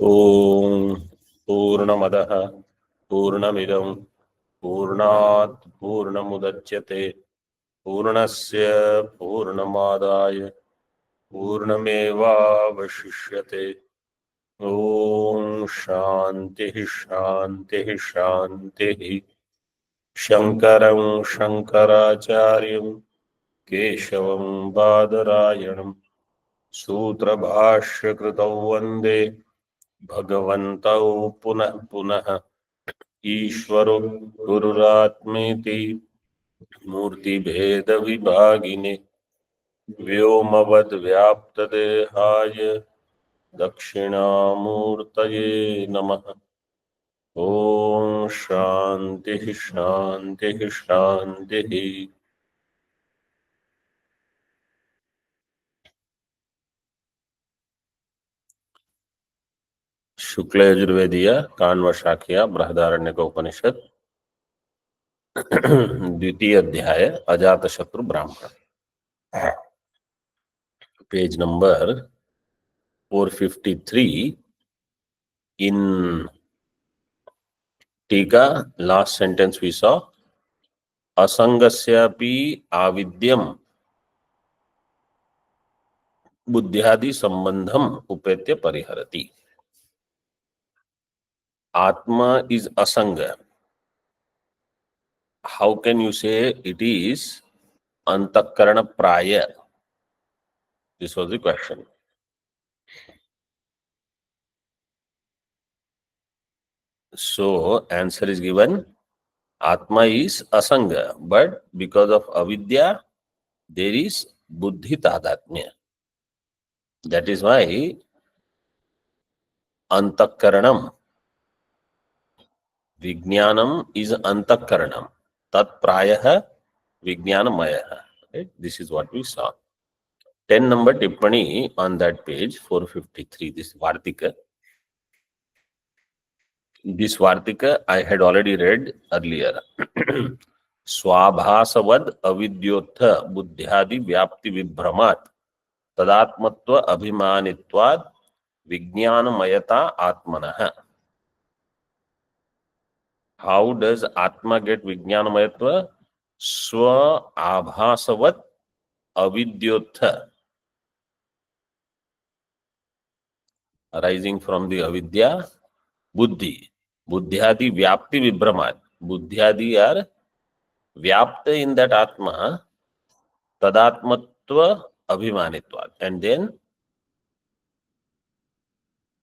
ओम पूर्णमदः पूर्णमिदं पूर्णात् पूर्णमुदच्यते पूर्णस्य पूर्णमादाय पूर्णमेवावशिष्यते। ओम शांति शांति शांति। शंकरं शंकराचार्यं केशवं बादरायणं सूत्रभाष्यकृतौ वन्दे भगवन्तौ पुनः पुनः। ईश्वरो गुरुरात्मेति मूर्तिभेदविभागिने व्योमवद्व्याप्तदेहाय दक्षिणामूर्तये नमः। ओम शांति शांति शांति। शुक्ल यजुर्वेदीय कान्व शाखिया बृहदारण्यक उपनिषद द्वितीय अध्याय अजातशत्रु ब्राह्मण, पेज नंबर 453 in टीका. Last sentence we saw असंगस्यापि आविद्यम बुद्ध्यादि Sambandam उपेत्य परिहरति. आत्मा is asanga. How can you say it is antakarana praya? This was the question. So answer is given. Atma is asanga, but because of avidya there is buddhi tadatmya. That is why antakaranam, vijnanam is antakaranam, tat prayah vijnanamayah. Right? This is what we saw. 10 number tippani on that page 453. This Vartika. This Vartika I had already read earlier. स्वाभासवद अविद्योत्थ बुद्ध्यादि व्याप्ति विभ्रमात् तदात्मत्व अभिमानित्वाद विज्ञानमयता आत्मनः. How does Atma get Vijnanamayatva? Swa abhasavat avidyotha, arising from the avidya, buddhi. Buddhyadi vyapti vibhramat. Buddhyadi are vyapta in that Atma, tadatmatva abhimanitvat. And then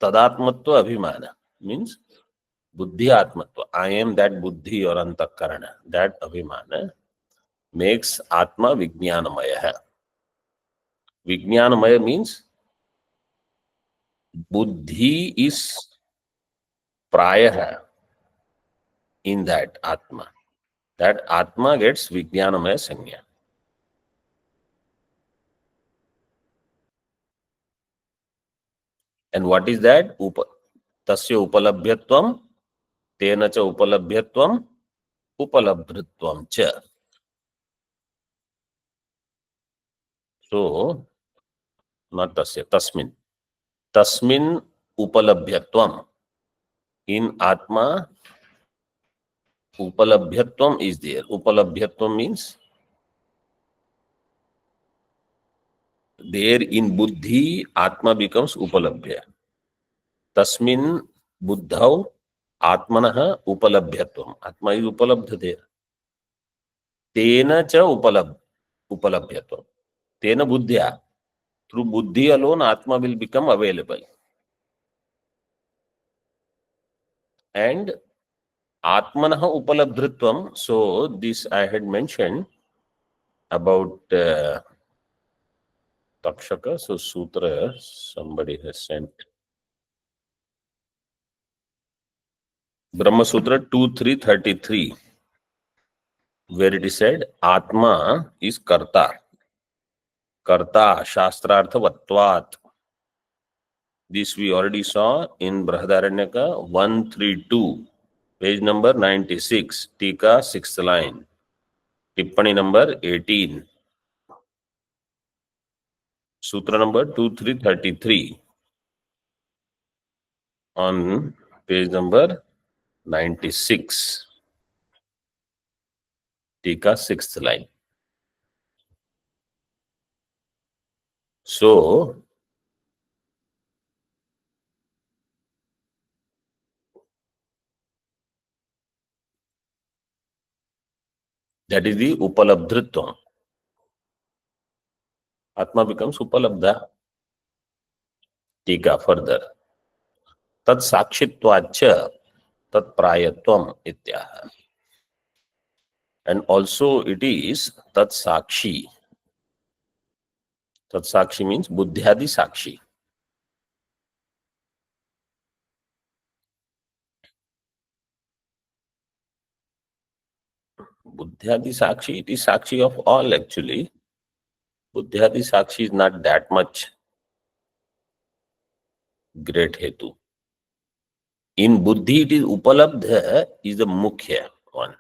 tadatmatva abhimana means buddhi atmatva. I am that buddhi or antakarana. That abhimana makes Atma Vijnanamaya. Vijnanamaya means buddhi is prayah in that Atma. That Atma gets Vijnanamaya Sanya. And what is that? Tasya upalabhyatvam, tena cha upalabhyatvam, upalabdhritvam cha. So, not tasya, tasmin. Tasmin upalabhyatvam. In Atma, upalabhyatvam is there. Upalabhyatvam means there in buddhi, Atma becomes upalabhya. Tasmin buddhau atmanah upalabhyatvam. Atma is upalabdha there. Tena cha upalabhyatvam. Tena buddhya. Through buddhi alone, Atma will become available. And Atmanah upalabdhritvam. So this I had mentioned about Takshaka. So sutra somebody has sent. Brahma Sutra 2.3.33, where it is said, Atma is Karta. Karta, Shastrarthavatvat. This we already saw in Brahadaranyaka 132, page number 96, Tika 6th line, Tippani number 18, Sutra number 2.3.33. on page number 96, Tika, sixth line. So, that is the Upalabdhritvam. Atma becomes Upalabdha. Tika further. Tat Sakshitvacha Tat Prayatvam Ityaha. And also it is Tat Sakshi. Tat Sakshi means Buddhyadi Sakshi. Buddhyadi Sakshi, it is Sakshi of all actually. Buddhyadi Sakshi is not that much great Hetu. In Buddhi, it is Upalabdha is the Mukhya one.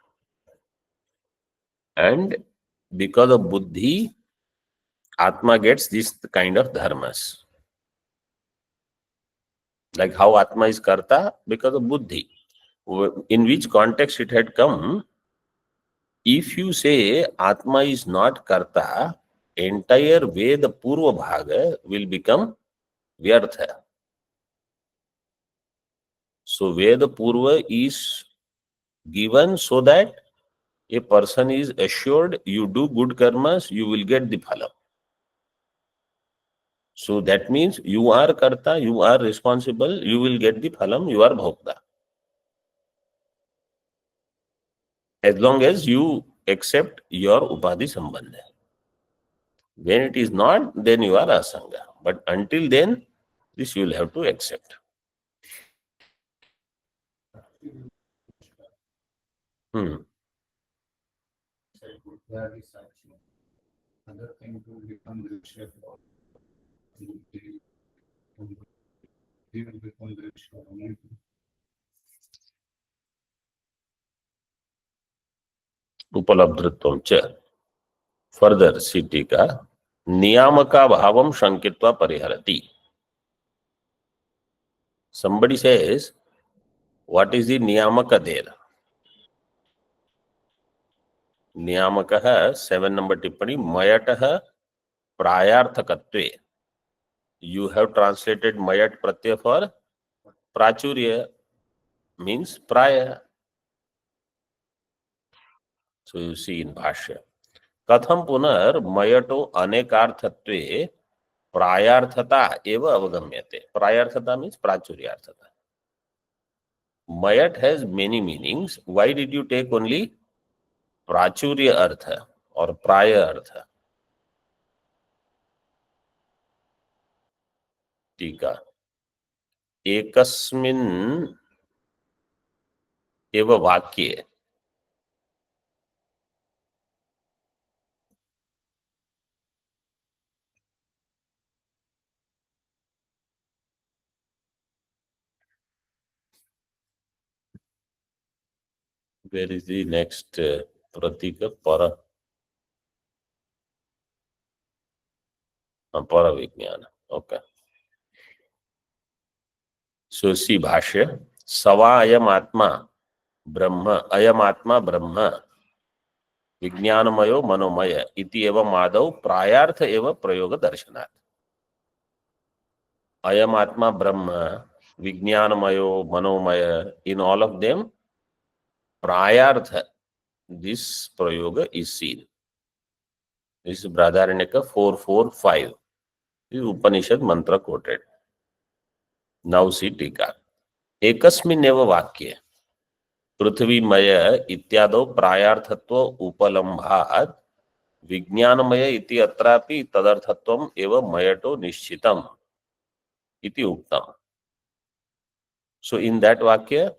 And because of Buddhi, Atma gets this kind of dharmas. Like how Atma is Karta because of Buddhi. In which context it had come, if you say Atma is not Karta, entire Veda Purva Bhaga will become Vyartha. So Veda Purva is given so that a person is assured you do good karmas, you will get the phala. So that means you are karta, you are responsible, you will get the phalam, you are bhokta. As long as you accept your upadhi sambandha. When it is not, then you are asanga. But until then, this you will have to accept. Hmm. Upalabdhritvam cha. Further, Sitika, niyamaka bhavam shankitva pariharati. Somebody says, what is the niyamaka there? Niyamaka 7 number tippani mayatah prayarthakatve. You have translated mayat pratyaya for prachurya, means praya. So you see in bhashya. Katham punar mayato anekarthatve prayarthata eva avagamyate. Prayarthata means prachuryarthata. Mayat has many meanings. Why did you take only prachurya artha or praya artha? Tika. Ekasmin eva vakye. Where is the next pratika? Para. Para Vijnana. Okay. So see bhashya. Sava ayam atma brahma. Ayam atma brahma. Vijnanamayo manomaya. Iti eva madhav prayartha eva prayoga darshanat. Ayam atma brahma. Vijnanamayo manomaya. In all of them, prayartha, this prayoga is seen. This is Braharanyaka 445. This is Upanishad mantra quoted. Now see Tika. Ekasmin eva vakye. पृथ्वीमय इत्यादौ प्रायार्थत्व उपलम्भात् विज्ञानमय इति अत्रापि तदर्थत्वम् एव मयटो निश्चितम् इति उक्तम्. So in that vakya,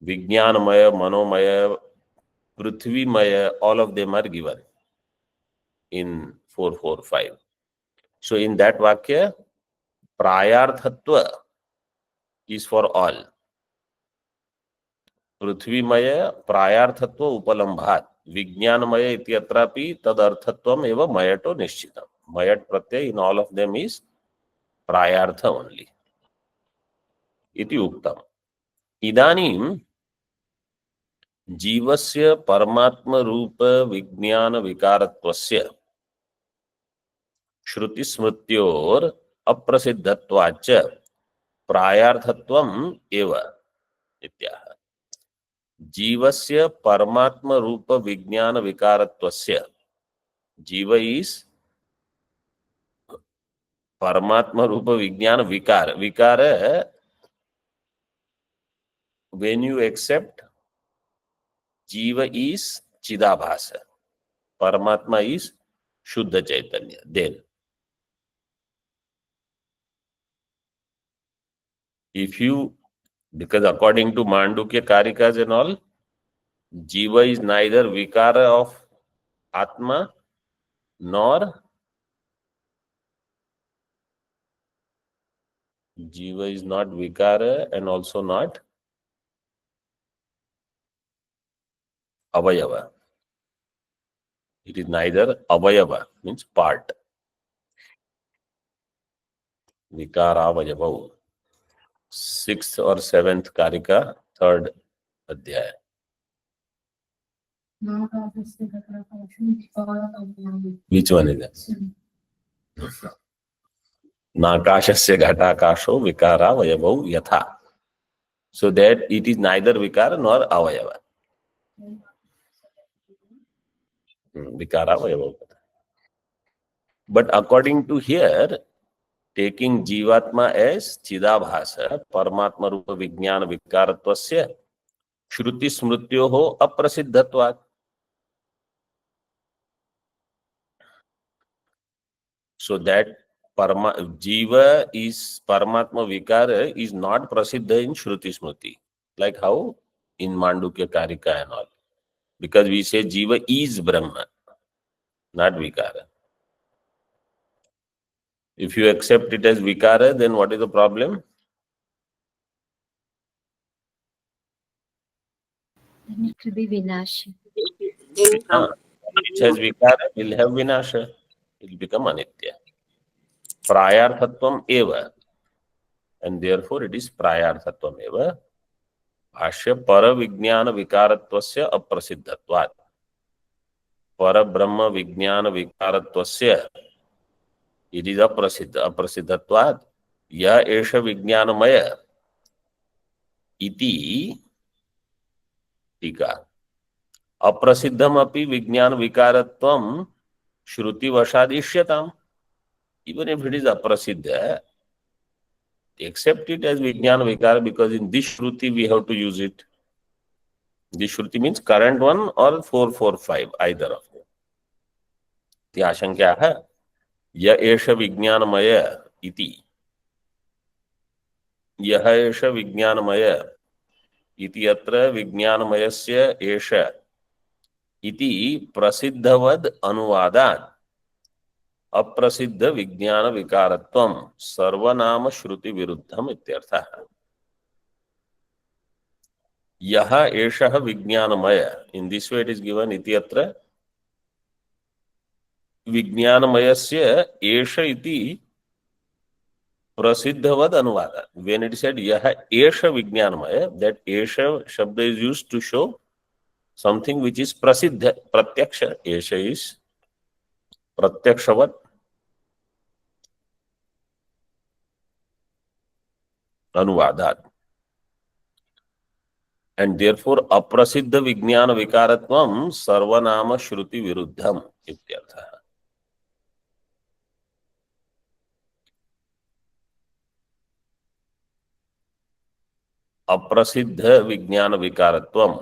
विज्ञानमय, मनोमय, पृथ्वीमय, all of them are given in 445. So in that vakya, prayarthatva is for all. पृथ्वीमय प्रायार्थत्व उपलम्भात् विज्ञानमय इत्यत्रापि तदर्थत्वम् एव मयटो निश्चितम्. मयट प्रत्यय in all of them is prayartha only. इति उक्तम्। इदानीं जीवस्य परमात्मरूप विज्ञान विकारत्वस्य श्रुतिस्मृत्योर अप्रसिद्धत्वाच्च प्रायार्थत्वम् एव इत्याह। जीवस्य परमात्मरूप विज्ञान विकारत्वस्य, जीव इज परमात्मरूप विज्ञान विकार, विकार when you accept जीव is चिदाभास, Paramatma is Shuddha Chaitanya. Then, if you, because according to Mandukya Karikas and all, Jiva is neither Vikara of Atma nor Jiva is not Vikara and also not Avayava. It is neither Avayava, means part. Vikara Avayava. 6th or 7th Karika, 3rd Adhyaya. Which one is that? Nakashasya ghatakasho vikara vayabhau yatha. So that it is neither vikara nor avayava. Vikara vayabhau. But according to here, taking Jivatma as Chidabhasa, Paramatma Rupa Vijnana Vikaratvasya, Shruti Smrutyoho Aprasiddhatvat. So that Jiva is Paramatma Vikara is not Prasiddha in Shruti Smruti. Like how in Mandukya Karika and all. Because we say Jiva is Brahma, not Vikara. If you accept it as Vikara, then what is the problem? Then it will be Vinasha. Which has Vikara will have Vinasha. It will become Anitya. Prayarthatvam eva. And therefore it is Prayarthatvam eva. Bhashya para vijnana vikaratvasya aprasiddhatvat. Para brahma vijnana vikaratvasya. It is aprasiddhatvat. Ya esha vijnanamaya. Iti tika. Aprasiddham api vijnana vikaratvam shruti vashadisyatam. Even if it is aprasiddha, accept it as vijnana vikara because in this shruti we have to use it. This shruti means current one or 445, either of them. The ashankya hai ya esha vijnanamaya iti. Yah esha vijnanamaya iti atra vijnanamayasya esha iti prasiddhavad anuvadat अप्रसिद्ध विज्ञान विकारत्वम सर्वनाम श्रुति विरुद्धम इत्यर्थः। यह एषः विज्ञानमय, in this way it is given इति अत्र विज्ञानमयस्य एष इति प्रसिद्धवद अनुवाद। व्हेन इट सेड यह एष विज्ञानमय, दैट एष शब्द is used to show something which is प्रसिद्ध, प्रत्यक्ष। एष इज प्रत्यक्षवत अनुवादात्, and therefore अप्रसिद्ध विज्ञान विकारत्वम सर्वनाम श्रुति विरुद्धम इत्यर्थः। अप्रसिद्ध विज्ञान विकारत्वम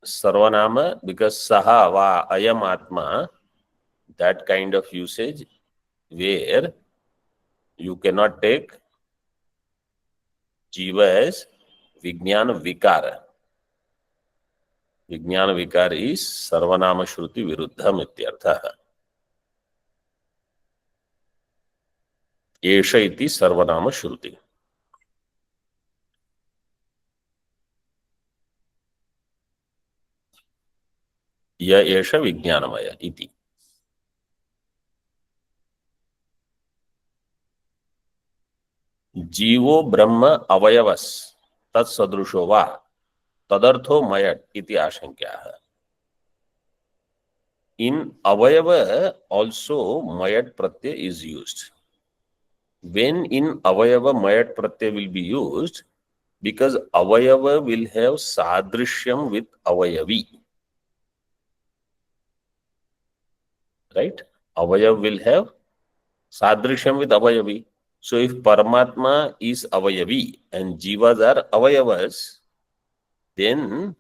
सर्वनाम, because saha va ayam atma, that kind of usage where you cannot take jiva as vijnana vikara. Vijnana vikara is sarvanama shruti viruddham ityartha. Esha iti sarvanama shruti. Ya esha vijnanamaya iti. जीवो ब्रह्म अवयवस तत्सदृशो वा तदर्थो मयट इति आशंक्याः. In avayava also mayat pratyay is used. When in avayava mayat pratyay will be used, because avayava will have sadrishyam with avayavi, right? Avayav will have sadrishyam with avayavi. So if Paramatma is avayavi and jivas are avayavas, then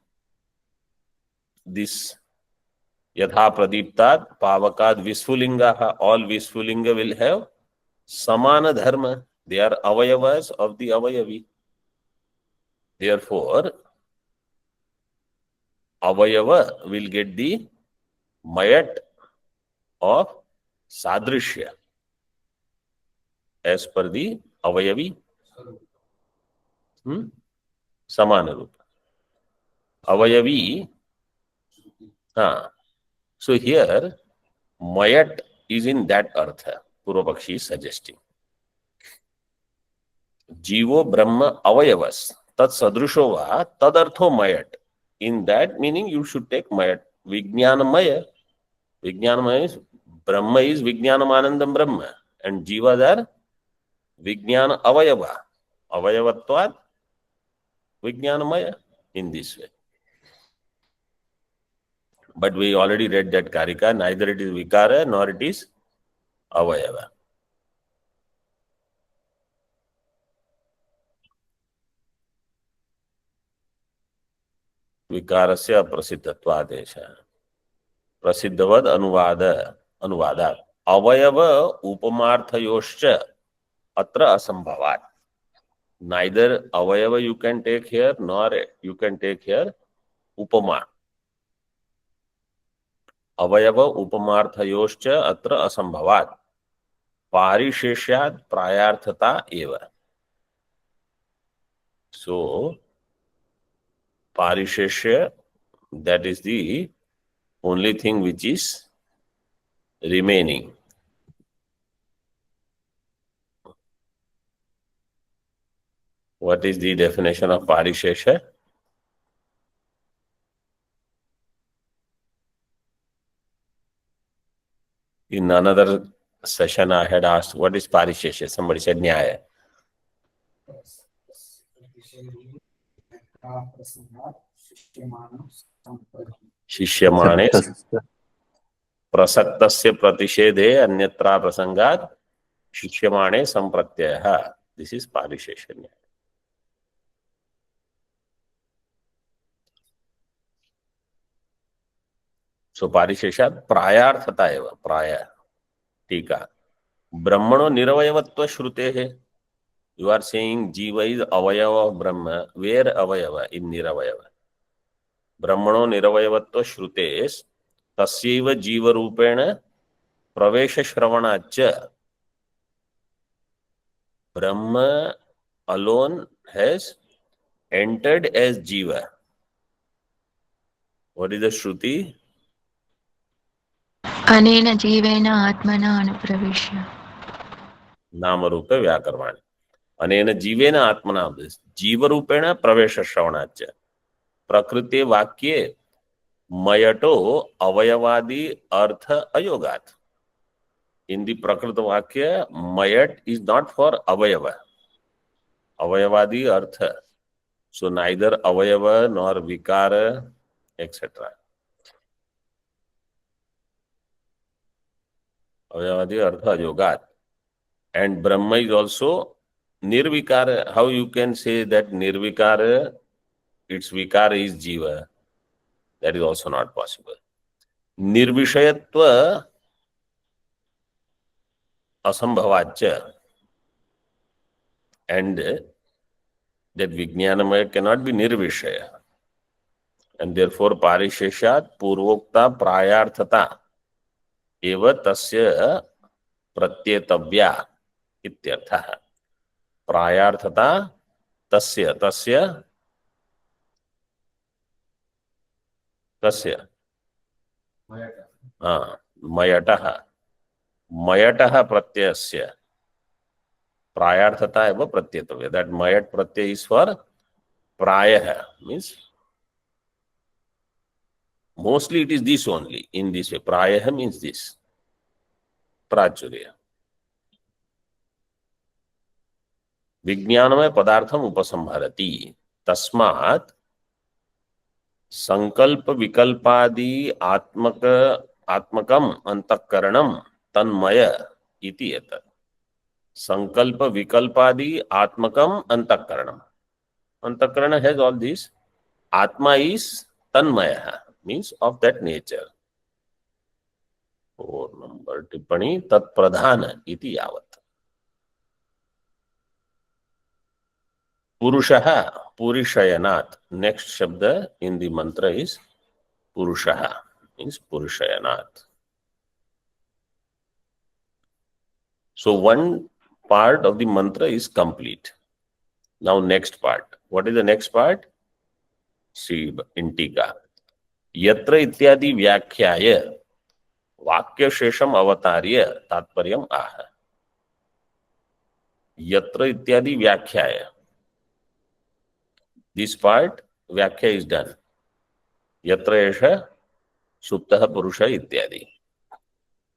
this yatha pradiptat pavakad visfulingaha, all visfulinga will have samana dharma. They are avayavas of the avayavi. Therefore, avayava will get the mayat of sadrishya as per the avayavi samana rupa. Avayavi, so here mayat is in that artha. Purvapakshi is suggesting. Jivo Brahma avayavas tat sadrusho va tadartho mayat. In that meaning, you should take mayat. Vijnanamaya. Vijnanamaya is Brahma is Vijnanamanandam Brahma. And Jivas are Vijnana avayava. Avayavatvat Vijnanamaya in this way. But we already read that Karika, neither it is Vikara nor it is Avayava. विकारस्य अप्रसिद्धत्वादेशः प्रसिद्धवद अनुवादात् अवयव उपमार्थयोश्च अत्र असंभवात्. Neither avayava you can take here nor you can take here upama. Avayava upamarthayoscha atra asambhavat. Parisheshyad prayarthata eva. So parisheshya, that is the only thing which is remaining. What is the definition of parishesha? In another session, I had asked, what is parishesha? Somebody said nyaya. शिष्यमाणे प्रसक्तस्य प्रतिषेधे अन्यत्र प्रसंगात् शिष्यमाणे संप्रत्ययः. This is parishesha. So parisheshat prayarthata eva, praya. Tika. Brahmano niravayavattva shrutehe. You are saying Jiva is avayava of Brahma. Where avayava? In niravayava. Brahmano niravayavattva shrutes tasyaiva jiva rupena pravesha shravanacha. Brahma alone has entered as Jiva. What is the Shruti? अनेन जीवेन आत्मना अनुप्रविश्य. नामरूपे व्याकरवाणी. अनेन जीवेन आत्मना जीवरूपेण प्रवेश श्रवणाच. प्रकृति वाक्ये मयटो अवयवादि अर्थ अयोगात्. In the Prakrita Vakya, mayat is not for avayava. Avayavadi artha. So neither avayava nor vikara, etc. Avayavadi artha yogat. And Brahma is also nirvikara. How you can say that nirvikara, its vikara is jiva? That is also not possible. Nirvishayatva asambhavacha. And that Vijnanamaya cannot be nirvishaya. And therefore parisheshat purvokta prayarthata eva tasya pratyetavya ityarthah. Prayarthata tasya mayatah pratyasya प्रायार्थता एव प्रत्ययतव्य. That mayat pratyay is for prayah, means mostly it is this only, in this way. Prayah means this, prachurya. विज्ञानमय पदार्थम उपसंहरति, तस्मात् संकल्प विकल्पादि आत्मकम अंतःकरणम तन्मय इति एतत्. संकल्प विकल्पादि आत्मकम अंतःकरणम. Antakaran has all this. Atma is tanmaya, means of that nature. 4 number tippani tat pradhana iti yavat. Purushaha purishayanat. Next shabda in the mantra is Purushaha, means Purushayanat. So one part of the mantra is complete. Now next part. What is the next part? See in Tika. Yatra ityadi vyakhyaya vakya shesham avatarya tatparyam aha. Yatra ityadi vyakhyaya. This part, Vyakhya is done. Yatra esha suptaha purusha ityadi.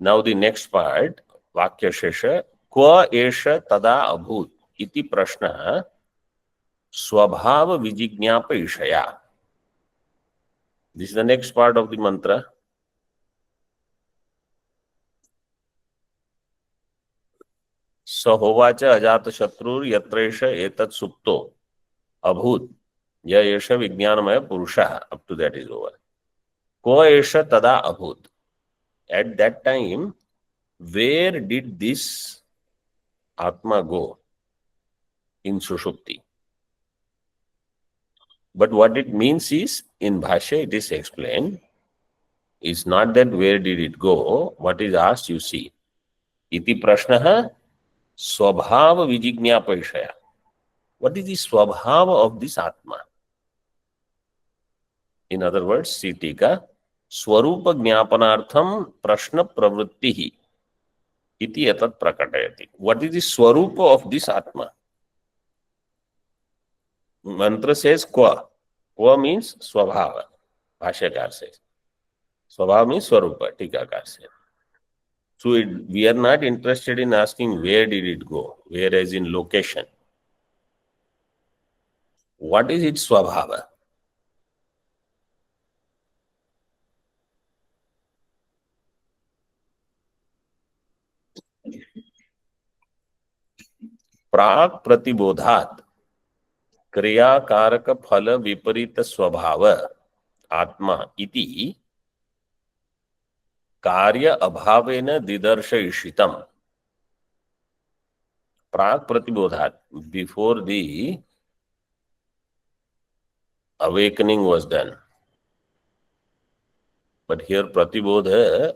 Now the next part, Vakya shesha, Kwa esha tada abhut iti prashna swabhava vijignyapa ishaya. This is the next part of the mantra. Sahovacha ajata shatrur yatresha etat supto abhut. Ya esha vijnanamaya purusha. Up to that is over. Ko esha tada abhut. At that time, where did this Atma go? In Sushupti. But what it means is, in Bhashya it is explained, it's not that where did it go, what is asked you see. Iti prashnaha swabhava vijignyapashaya. What is the swabhava of this Atma? In other words, see Tika, swarupa jnapanartham prashna pravrittihi iti etat prakatayati. What is the swarupa of this Atma? Mantra says Kwa. Kwa means Swabhava. Bhashyakar says. Swabhava means Swarupa. Tikakar says. So we are not interested in asking where did it go, whereas in location. What is its Swabhava? Prak pratibodhat kriya karaka phala viparita swabhava atma iti कार्य अभावेन दिदर्शयिषितम. प्राक प्रतिबोधात, before the awakening was done. But here pratibodha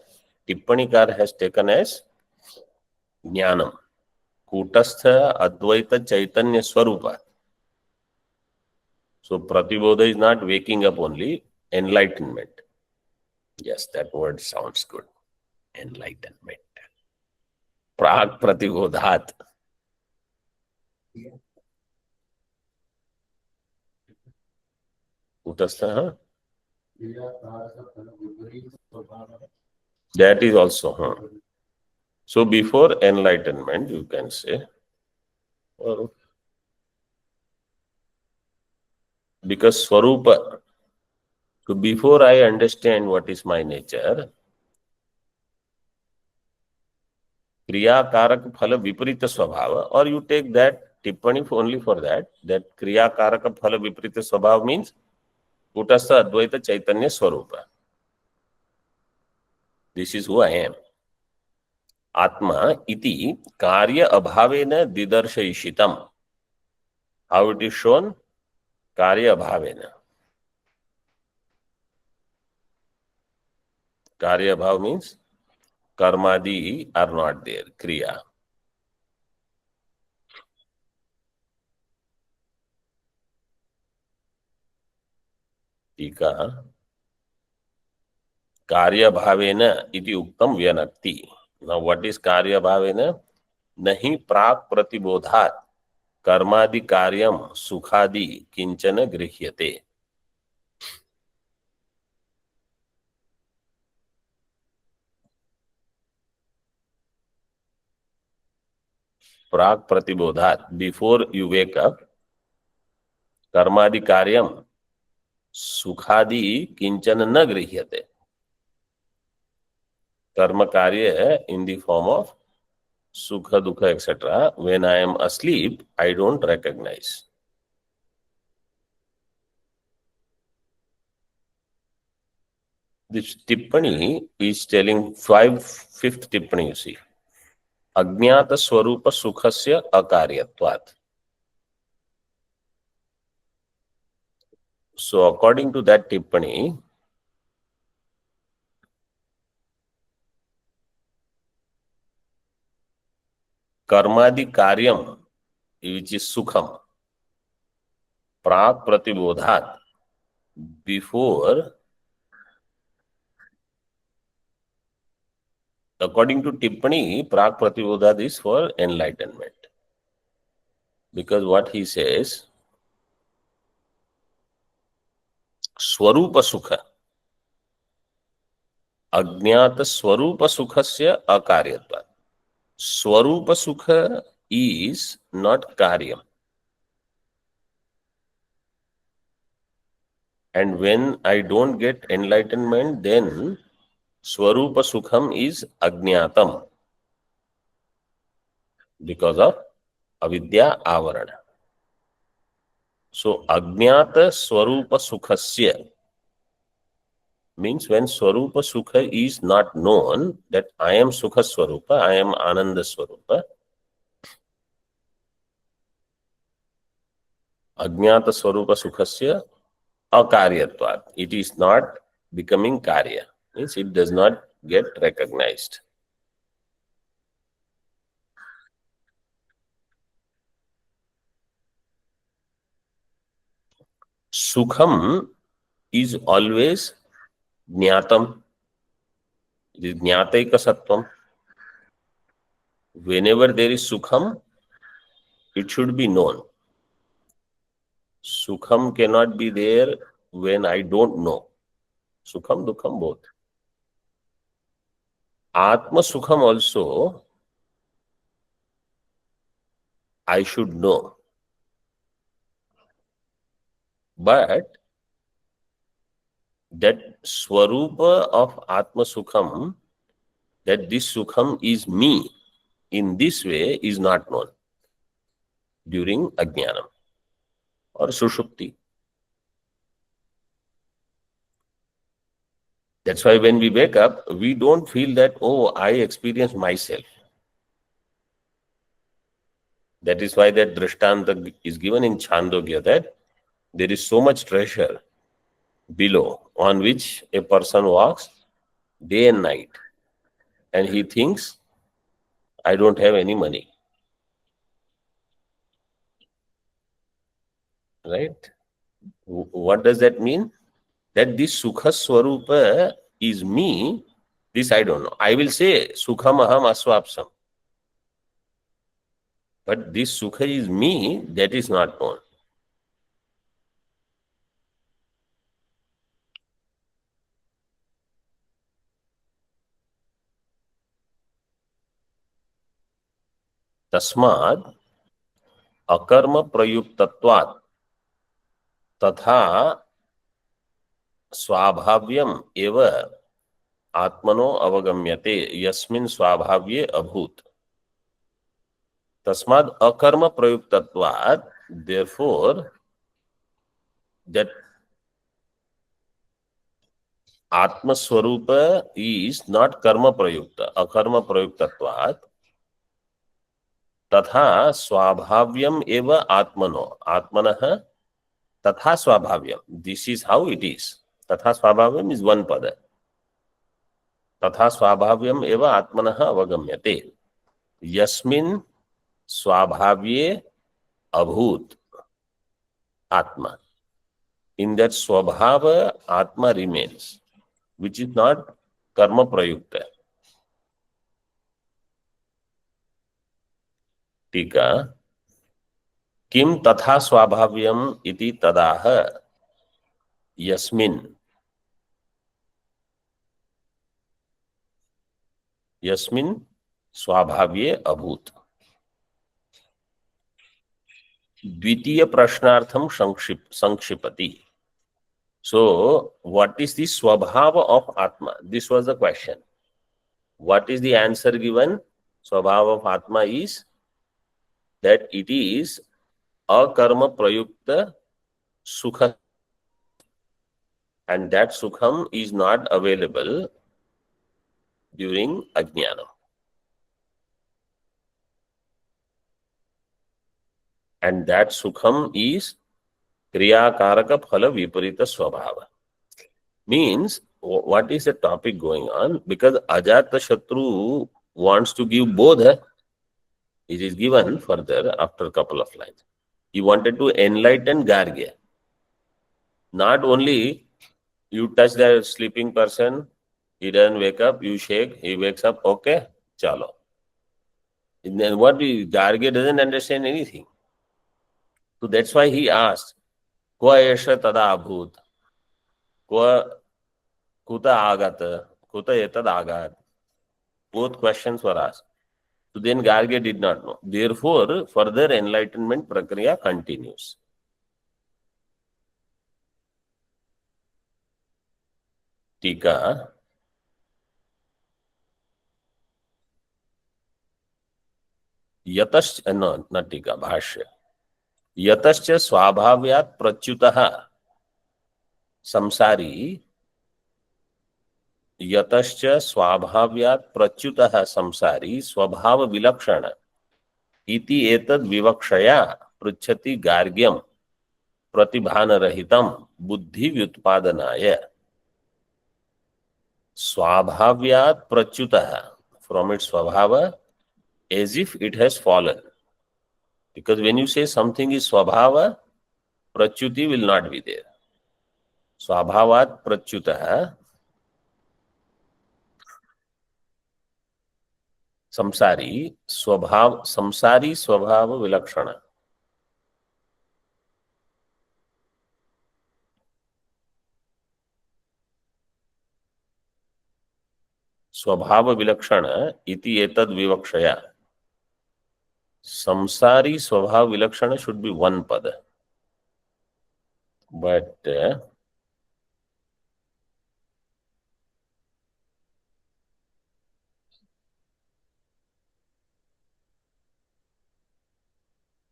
tippanikar has taken as jnanam, kutastha advaita chaitanya swarupa. So pratibodha is not waking up only, enlightenment. Yes, that word sounds good. Enlightenment. Prag pratibodhat. Kutastha, that is also. So before enlightenment, you can say, or because swarupa. So before I understand what is my nature, kriya karaka phala viparita swabhava, or you take that tippani only for that kriya karaka phala viparita swabhava means kutastha advaita chaitanya swarupa. This is who I am. Atma iti karya abhavena didarshayishitam. How it is shown? Karya abhavena. Karya abhav means karmadi are not there, kriya. Tika karya bhavena iti uktam vyanakti. Now what is karya bhavena? नहीं प्राक् प्रतिबोधात् कर्मादि कार्यम सुखादि किंचन गृह्यते। प्राक् प्रतिबोधात्, before you wake up, कर्मादि कार्यम सुखादि किंचन न गृह्यते। कर्म कार्य in the form of sukha, dukha, etc. When I am asleep, I don't recognize. This tippani is telling fifth tippani, you see. Ajnata swarupa sukhasya akaryatvat. So according to that tippani, karmadi karyam, which is sukham, prak pratibodhat, before, according to tippani, prak pratibodhat is for enlightenment. Because what he says, swarupa sukha, अज्ञात स्वरूप सुखस्य अकार्यत्वात्. स्वरूप sukha is not karyam. And when I don't get enlightenment, then swarupa sukham is ajnatam because of avidya avarana. So ajnata swarupa sukhasya means when swarupa sukha is not known, that I am sukha swarupa, I am ananda swarupa. Ajnata swarupa sukhasya akaryatvat. It is not becoming karya. Means it does not get recognized. Sukham is always jnatam. It is jnataika sattvam. Whenever there is sukham, it should be known. Sukham cannot be there when I don't know. Sukham, dukham, both. Atma sukham also I should know. But that swarupa of Atma sukham, that this sukham is me, in this way is not known during ajnanam or sushupti. That's why when we wake up, we don't feel that, oh, I experience myself. That is why that drishtanta is given in Chandogya, that there is so much treasure below on which a person walks day and night, and he thinks, I don't have any money. Right? What does that mean? That this Sukha Swarupa is me, this I don't know. I will say Sukham Aham Aswapsam. But this Sukha is me, that is not known. Tasmad Akarma Prayuktatvat Tatha Swabhavyam Eva Atmano Avagamyate Yasmin Swabhavye Abhut. Tasmad Akarma Prayuktatvat, therefore, that Atma Swarupa is not karma prayukta, akarma prayuktatvat, tatha swabhavyam eva atmano, atmanah tatha swabhavyam. This is how it is. Tatha swabhavyam is one pada. Tatha swabhavyam eva atmanah avagamyate. Yasmin swabhavye abhut atma. In that swabhava, atma remains, which is not karma prayukta. टीका किम तथा स्वाभाव्यम इति तदाह यस्मिन् यस्मिन् स्वाभाव्ये अभूत। द्वितीय प्रश्नार्थम संक्षिपति। So, what is the swabhava of Atma? This was the question. What is the answer given? Swabhava of Atma is that it is akarma prayukta sukha, and that sukham is not available during ajnana. And that sukham is kriya karaka phala viparita swabhava. Means, what is the topic going on? Because Ajata Shatru wants to give bodha. It is given further after a couple of lines. He wanted to enlighten Gargya. Not only you touch the sleeping person, he doesn't wake up, you shake, he wakes up, okay, chalo. And then Gargya doesn't understand anything. So that's why he asked, Kwa yasha tada abhut? Kwa kuta agata? Kuta etad agat? Both questions were asked. So then Gargya did not know. Therefore, further enlightenment prakriya continues. Tika यतश्च न टीका भाष्य यतश्च स्वाभाव्यात् प्रच्युतः संसारी यतश्च स्वाभाव्यात् प्रच्युतः संसारी स्वभाव विलक्षण इति एतद् विवक्षया पृच्छति गार्ग्यम प्रतिभान रहितम बुद्धि व्युत्पादनाय। स्वाभाव्यात् प्रच्युतः, from its swabhava, as if it has fallen. Because when you say something is swabhava, prachuti will not be there. Swabhavat prachuta samsari swabhava vilakshana. Swabhava vilakshana iti etad vivakshaya. Samsari swabhava vilakshana should be one pada. But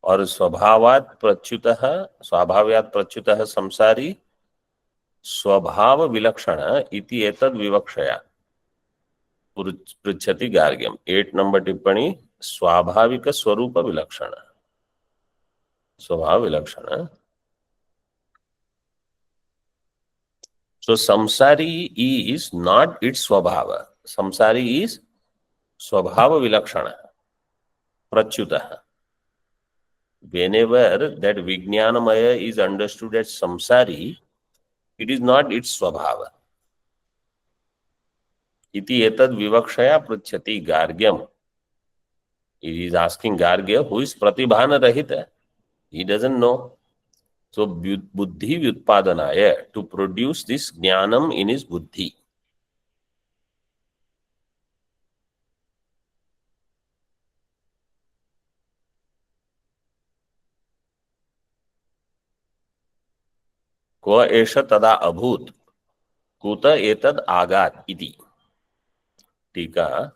और स्वभावात् प्रच्युतः संसारी स्वभाव विलक्षण इति एतद् विवक्षया पृच्छति गार्ग्यम। 8 number टिप्पणी स्वाभाविक स्वरूप विलक्षण स्वभाव विलक्षण। So samsari is not its swabhava. Samsari is swabhava vilakshana prachuta. Whenever that vijnanamaya is understood as samsari, it is not its swabhava. Iti etad vivakshaya pruchati gargyam. He is asking Gargya, who is pratibhana rahita. He doesn't know. So buddhi vyutpadanaya, to produce this jnanam in his buddhi. Kva esha tada abhut kuta etad agat iti. Tika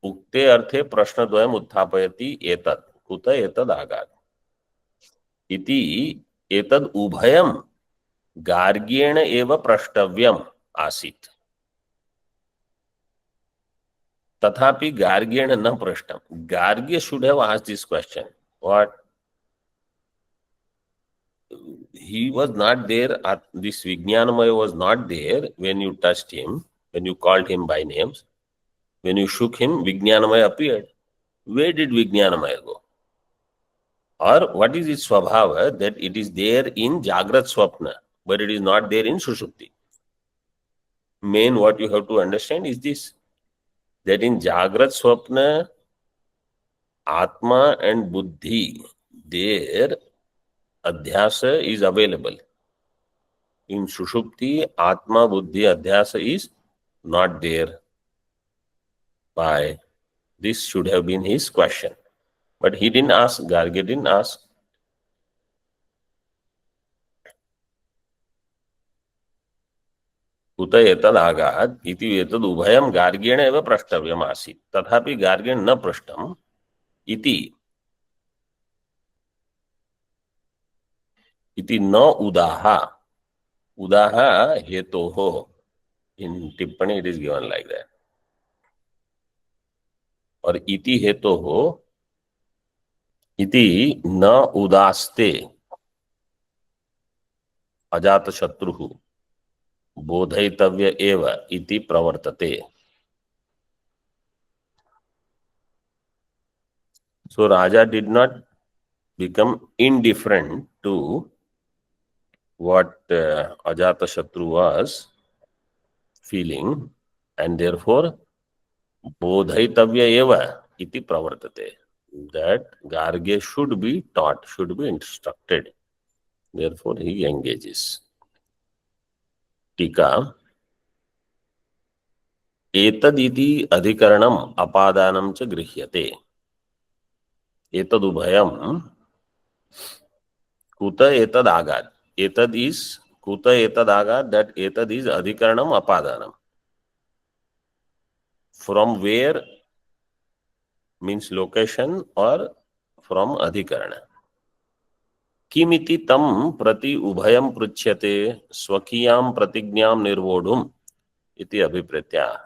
ukte अर्थे प्रश्नद्वयम् उत्थापयति एतत् कुत एतद् आगात् इति एतद् उभयं गार्ग्येण एव प्रष्टव्यम् आसीत् तथापि गार्ग्येण न पृष्टम्. Gargya should have asked this question. What? He was not there. This Vijnanamaya was not there when you touched him, when you called him by names. When you shook him, Vijnanamaya appeared. Where did Vijnanamaya go? Or what is its swabhava? That it is there in Jagrat Swapna, but it is not there in Sushupti. Main what you have to understand is this, that in Jagrat Swapna, Atma and Buddhi, their adhyasa is available. In Sushupti, Atma Buddhi adhyasa is not there. Why? This should have been his question. But he didn't ask, Garge didn't ask. कुत एतदागात् इति एतद् उभयं गार्गेण एव प्रष्टव्यम् आसीत्, तथापि गार्गेण न पृष्टम् इति न उदाह हेतोः. इन टिप्पणी it is given like that. और इति हेतोः इति न उदास्ते अजातशत्रुः बोधयितव्य एव इति प्रवर्तते. So Raja did not become indifferent to what Ajatashatru was feeling, and therefore bodhaitavya eva iti pravartate, that Garge should be taught, should be instructed. Therefore he engages. टीका. एतदिति अधिकरणम अपादानम च गृह्यते. एतदुभयम कुत एतदागात्. एतद is कुत एतदागात्, that एतद is अधिकरणम अपादानम. From where means location or from अधिकरण. किमिति तम प्रति उभयम पृच्छ्यते स्वकीयां प्रतिज्ञां निर्वोढुम इति अभिप्रेत्याह.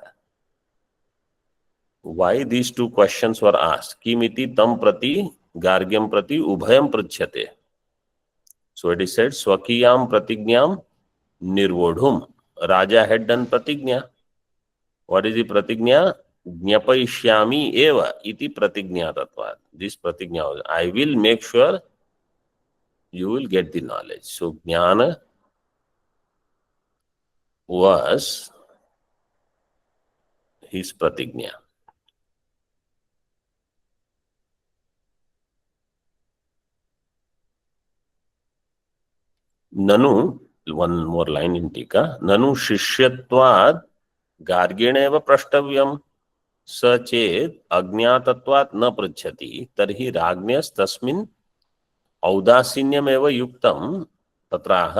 Why these two questions were asked? Kimiti tam prati gargyam prati ubhayam pruchyate. So it is said swakiyam pratignyam nirvodhum. Raja had done pratignya. What is the pratignya? Jnapayishyami eva iti pratignya tatvat. This pratignya was, I will make sure you will get the knowledge. So jnana was his pratignya. Nanu, one more line in टीका. ननु शिष्यत्वात् गार्गेण एव प्रष्टव्यम् स चेत् अज्ञातत्वात् न पृच्छति तर्हि राज्ञस्तस्मिन् औदासीन्यमेव युक्तं तत्राह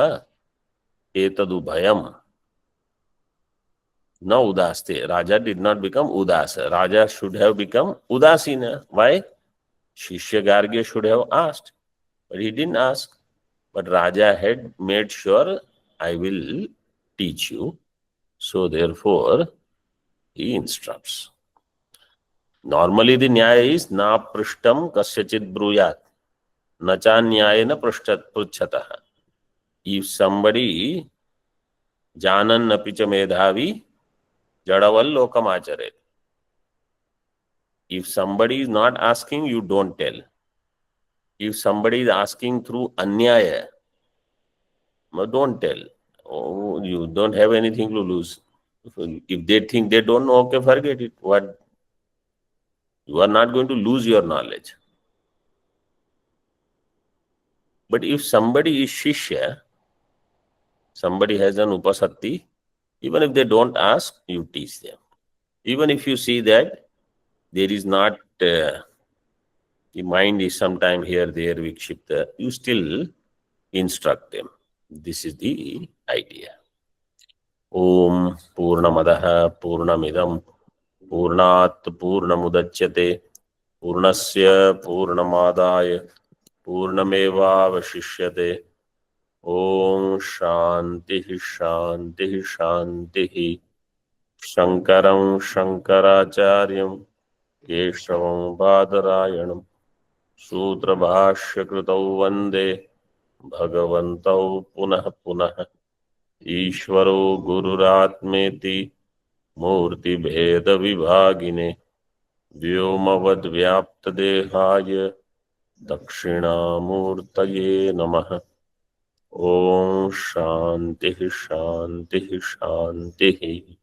एतदुभयम् न उदास्ते. Raja did not become udasa. Raja should have become udasina. Why? Shishya Garge should have asked, but he didn't ask. But Raja had made sure, I will teach you. So therefore, he instructs. Normally the nyaya is na prishtam kasyachit bruyat, na cha nyayena pruchhataha. If somebody janan napicha medhavi jadaval lokam acharet. If somebody is not asking, you don't tell. If somebody is asking through anyaya, don't tell. Oh, you don't have anything to lose. If they think they don't know, okay, forget it. What? You are not going to lose your knowledge. But if somebody is shishya, somebody has an upasatti, even if they don't ask, you teach them. Even if you see that there is not, the mind is sometime here, there, vikshipta, you still instruct them. This is the idea. Om Purnamadaha Purnamidam Purnat Purnamudachyate Purnasya Purnamadaya Purnameva Vashishyate. Om Shanti Shanti Shanti. Shankaram Shankaracharyam Keshavam Badarayanam Sutra Bhashya Kritau Vande Bhagavantau Punah Punah. Ishvaro Gururatmeti Murti Bheda Vibhagine Vyomavad Vyapta Dehaya Dakshina Murtaye Namaha. Om Shanti Shanti Shanti.